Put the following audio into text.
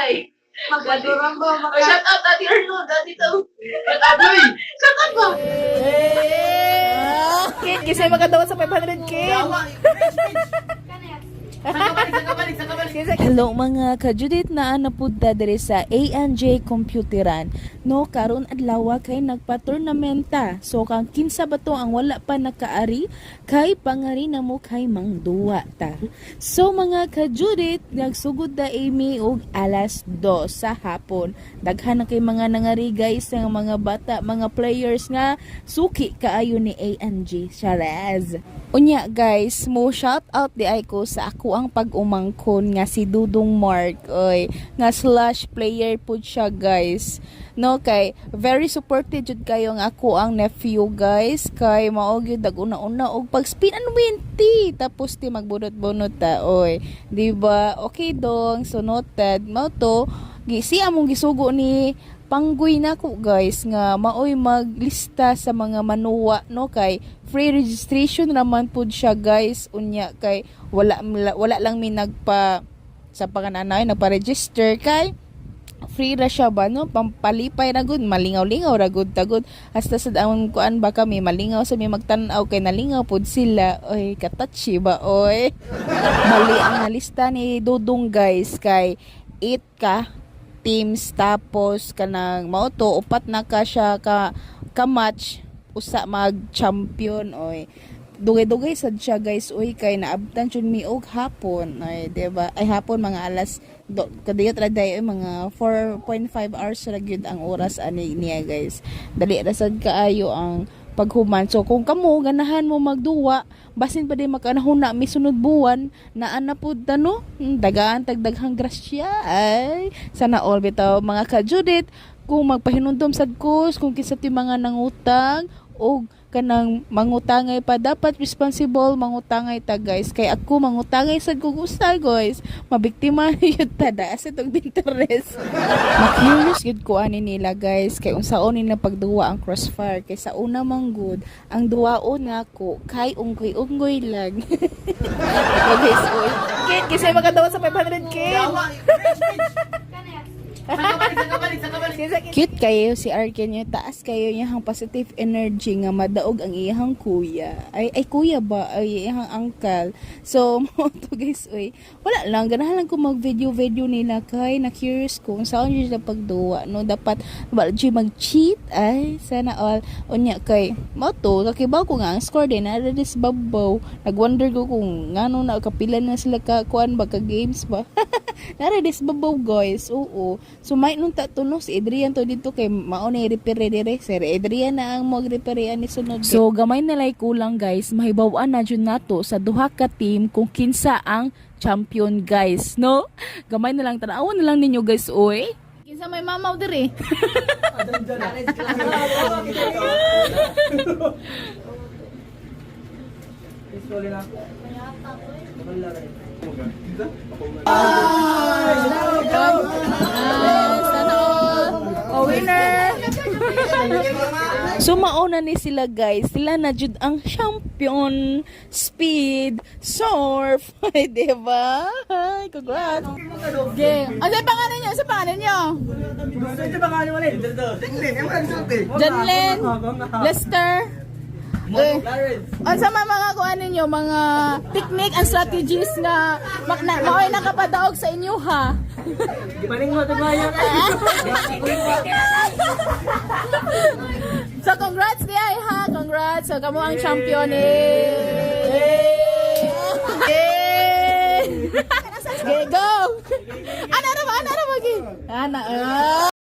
Ay. Magkaduran ba? Oh, shout out, Ate Arnold. Ate to. Shout out, boy. Shout out ba? Kit, kasi magkadawat sa 500K. Hello mga ka-Judith na napunta diri sa A&J Computeran. No, karon adlaw kay nagpa-tournamenta. So kang kinsa ba to ang wala pa nakaari kay pangari na mo kay mangduwa ta. So mga ka-Judith, nagsugod da Amy og alas 2 sa hapon. Daghan na kay mga nangari guys ng mga bata, mga players nga suki kaayo ni A&J. Charez. Unya guys, mo shout out di ay ko sa ako ang pag-umangkon nga si Dudong Mark oy nga slash player pud siya guys. No kay very supported jud kayo nga ako ang nephew guys kay mao gyud dag una-una og pag spin and win ti tapos ti magbunot-bunot ta oy. Di ba? Okay dong. So noted mo to gisi among gisugo ni panggoy na ko guys nga maoy maglista sa mga manuwa no kay free registration naman pud siya guys unya kay wala lang mi nagpa sa pangananay nagpa-register kay free ra siya ba no pampalipay ra gud malingaw-lingaw ra gud tagud hasta sa ang kuan ba kami malingaw sa mi magtan-aw kay nalingaw pud sila oy katachi ba oy bali ang nalista ni Dudong guys kay 8 ka teams tapos kanang mao to upat na ka siya ka match usa mag champion oy dugay-dugay sad siya guys oy kay naabtan jud mi og hapon ay diba ay hapon mga alas kadiyot ra day mga 4.5 hours ra gyud ang oras ani niya guys dali ra sad kaayo ang paghuman. So kung kamo ganahan mo magduwa basin pa di makanahon na misunod buwan na ana pud no dagaan tagdaghang grasya ay sana all bitaw mga ka-Judith kung magpahinumdom sad kus kung kinsa ti mga nangutang og kanang mangutangay pa dapat responsible mangutangay ta guys kay ako mangutangay sad kog usa guys mabiktima yun ta da sa tong interest ma-curious gid ko ani nila guys kay unsaon nila pagduwa ang crossfire kay sa una man good ang duwaon nga ko kay unggoy lang ito guys oy kit kasi makadawa sa 500K cute kayo si Arken niya taas kayo niya hang positive energy nga madaog ang iyang kuya ay kuya ba ay iyang uncle so mo to guys oy wala lang ganahan lang ko mag video nila kay na curious ko kung saan yun na pagduwa no dapat wala dyan mag cheat ay sana all unya kay mo to kakibaw ko nga ang score din na this babaw nagwonder ko kung ngano na kapilan na sila ka kuan ba ka games ba nara this babaw guys oo so may nung tatuno si Adrian to dito kay mao na i-repair dire sir Adrian na ang mag-repair ani sunod so gamay na lay kulang guys mahibaw-an na jud nato sa duha ka team kung kinsa ang champion guys no gamay na lang tanawon na lang ninyo guys oy kinsa may mamaw dire winner. So mauna ni sila guys. Sila na jud ang champion speed surf. Ay, diba? Ay, congrats. Okay. Ano yung pangalan niyo? Sa pangalan niyo? Janlen. Lester. Ano sa mga kuan ninyo, mga technique and strategies na maoy nakapadaog sa inyo ha? Maling mo tumayo. So congrats di ay ha, congrats. So kamo ang champion eh. Okay, go. Ana ra ba? Ana.